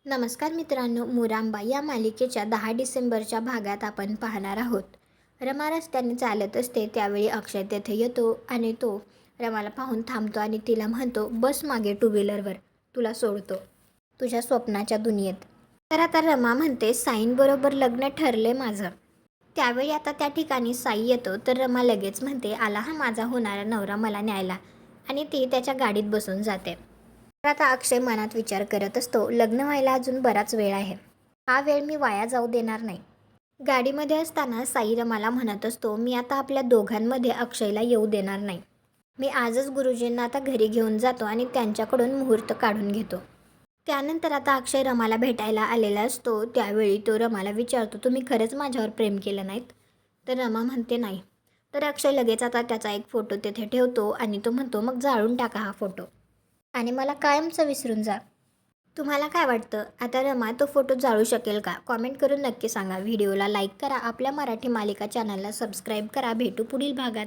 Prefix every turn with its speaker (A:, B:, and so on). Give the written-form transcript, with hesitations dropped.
A: नमस्कार मित्रांनो, मुरांबा या मालिकेच्या 10 डिसेंबरच्या भागात आपण पाहणार आहोत. रमा रस्त्याने चालत असते त्यावेळी अक्षय तेथे येतो आणि तो रमाला पाहून थांबतो आणि तिला म्हणतो, बस मागे टू व्हीलरवर, तुला सोडतो तुझ्या स्वप्नाच्या दुनियेत. तर आता रमा म्हणते, साईंबरोबर लग्न ठरले माझं. त्यावेळी आता त्या ठिकाणी साई येतो तर रमा लगेच म्हणते, आला हा माझा होणारा नवरा मला न्यायला, आणि ती त्याच्या गाडीत बसून जाते. तर आता अक्षय मनात विचार करत असतो, लग्न व्हायला अजून बराच वेळ आहे, हा वेळ मी वाया जाऊ देणार नाही. गाडीमध्ये असताना साई रमाला म्हणत असतो, मी आता आपल्या दोघांमध्ये अक्षयला येऊ देणार नाही. मी आजच गुरुजींना आता घरी घेऊन जातो आणि त्यांच्याकडून मुहूर्त काढून घेतो. त्यानंतर आता अक्षय रमाला भेटायला आलेला असतो. त्यावेळी तो रमाला विचारतो, तुम्ही खरंच माझ्यावर प्रेम केलं नाहीत? तर रमा म्हणते नाही. तर अक्षय लगेच आता त्याचा एक फोटो तेथे ठेवतो आणि तो म्हणतो, मग जाळून टाका हा फोटो आणि मला कायमचं विसरून जा. तुम्हाला काय वाटतं, आता रमा तो फोटो जाळू शकेल का? कॉमेंट करून नक्की सांगा. व्हिडिओला लाईक करा, आपल्या मराठी मालिका चॅनलला सबस्क्राईब करा. भेटू पुढील भागात.